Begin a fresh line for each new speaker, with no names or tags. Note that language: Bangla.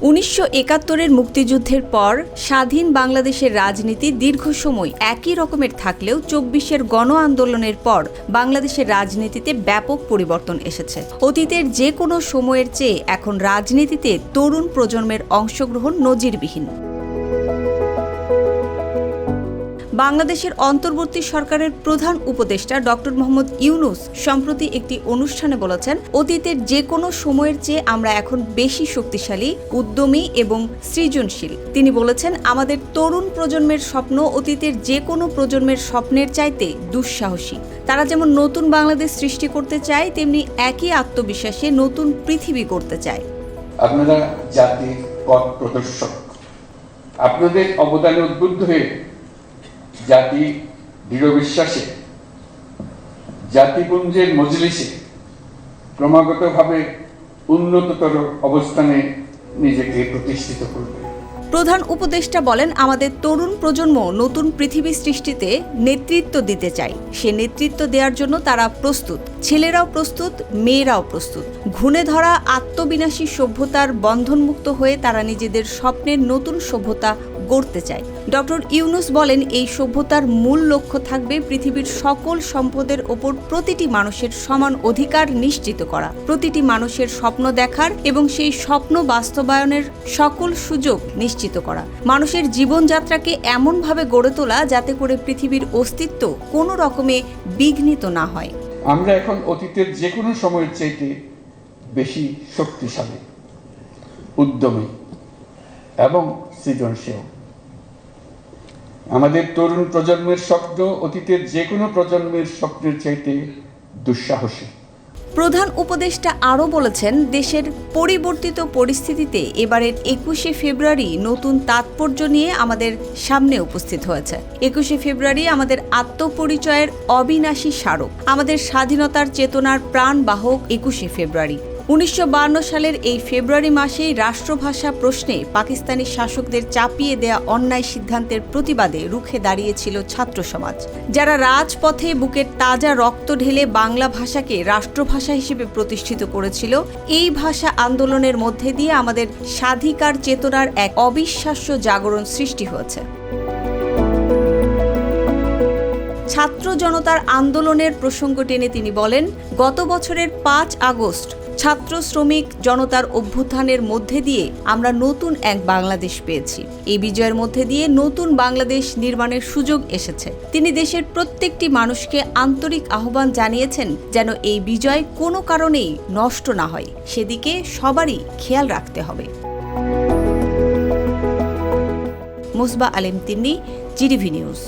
1971-এর মুক্তিযুদ্ধের পর স্বাধীন বাংলাদেশের রাজনীতি দীর্ঘ সময় একই রকমের থাকলেও 24-এর গণ আন্দোলনের পর বাংলাদেশের রাজনীতিতে ব্যাপক পরিবর্তন এসেছে। অতীতের যে কোনো সময়ের চেয়ে এখন রাজনীতিতে তরুণ প্রজন্মের অংশগ্রহণ নজিরবিহীন। বাংলাদেশের অন্তর্বর্তী সরকারের প্রধান উপদেষ্টা ডক্টর মোহাম্মদ ইউনূস সম্প্রতি একটি অনুষ্ঠানে বলেছেন, অতীতের যে কোনো সময়ের চেয়ে আমরা এখন বেশি শক্তিশালী, উদ্যমী এবং সৃজনশীল। তিনি বলেছেন, আমাদের তরুণ প্রজন্মের স্বপ্ন অতীতের যে কোনো প্রজন্মের স্বপ্নের চাইতে দুঃসাহসী। তারা যেমন নতুন বাংলাদেশ সৃষ্টি করতে চায়, তেমনি একই আত্মবিশ্বাসে নতুন পৃথিবী করতে চায়।
আপনারা জাতির পথ প্রদর্শক। আপনাদের অবদানে উদ্বুদ্ধ হয়ে জাতি দৃঢ় বিশ্বাসে জাতিপুঞ্জের মজলিসে ক্রমাগতভাবে উন্নততর অবস্থানে নিজেকে প্রতিষ্ঠিত করবে।
প্রধান উপদেষ্টা বলেন, আমাদের তরুণ প্রজন্ম নতুন পৃথিবী সৃষ্টিতে নেতৃত্ব দিতে চায়। সে নেতৃত্ব দেওয়ার জন্য তারা প্রস্তুত। ছেলেরাও প্রস্তুত, মেয়েরাও প্রস্তুত। ঘুণে ধরা আত্মবিনাশী সভ্যতার বন্ধনমুক্ত হয়ে তারা নিজেদের স্বপ্নের নতুন সভ্যতা গড়তে চায়। ডক্টর ইউনূস বলেন, এই সভ্যতার মূল লক্ষ্য থাকবে পৃথিবীর সকল সম্পদের ওপর প্রতিটি মানুষের সমান অধিকার নিশ্চিত করা, প্রতিটি মানুষের স্বপ্ন দেখার এবং সেই স্বপ্ন বাস্তবায়নের সকল সুযোগ নিশ্চিত করা, মানুষের জীবনযাত্রাকে এমনভাবে গড়ে তোলা যাতে করে পৃথিবীর অস্তিত্ব কোনো রকমে বিঘ্নিত না হয়।
আমরা এখন অতীতের যে কোনো সময়ের চাইতে বেশি শক্তিশালী, উদ্যমী এবং সৃজনশীল। আমাদের তরুণ প্রজন্মের স্বপ্ন অতীতের যে কোনো প্রজন্মের স্বপ্নের চাইতে দুঃসাহসী।
প্রধান উপদেষ্টা আরও বলেছেন, দেশের পরিবর্তিত পরিস্থিতিতে এবারের 21শে ফেব্রুয়ারি নতুন তাৎপর্য নিয়ে আমাদের সামনে উপস্থিত হয়েছে। 21শে ফেব্রুয়ারি আমাদের আত্মপরিচয়ের অবিনাশী স্মারক, আমাদের স্বাধীনতার চেতনার প্রাণবাহক 21শে ফেব্রুয়ারি। 1952 সালের এই ফেব্রুয়ারি মাসেই রাষ্ট্রভাষা প্রশ্নে পাকিস্তানি শাসকদের চাপিয়ে দেয়া অন্যায় সিদ্ধান্তের প্রতিবাদে রুখে দাঁড়িয়েছিল ছাত্র সমাজ, যারা রাজপথে বুকের তাজা রক্ত ঢেলে বাংলা ভাষাকে রাষ্ট্রভাষা হিসেবে প্রতিষ্ঠিত করেছিল। এই ভাষা আন্দোলনের মধ্যে দিয়ে আমাদের স্বাধিকার চেতনার এক অবিশ্বাস্য জাগরণ সৃষ্টি হয়েছে। ছাত্র জনতার আন্দোলনের প্রসঙ্গ টেনে তিনি বলেন, গত বছরের 5 আগস্ট ছাত্র শ্রমিক জনতার অভ্যুত্থানের মধ্যে দিয়ে আমরা নতুন এক বাংলাদেশ পেয়েছি। এই বিজয়ের মধ্যে দিয়ে নতুন বাংলাদেশ নির্মাণের সুযোগ এসেছে। তিনি দেশের প্রত্যেকটি মানুষকে আন্তরিক আহ্বান জানিয়েছেন যেন এই বিজয় কোনো কারণেই নষ্ট না হয়, সেদিকে সবারই খেয়াল রাখতে হবে। মুসবা আলেম তিন্নি, জিটিভি নিউজ।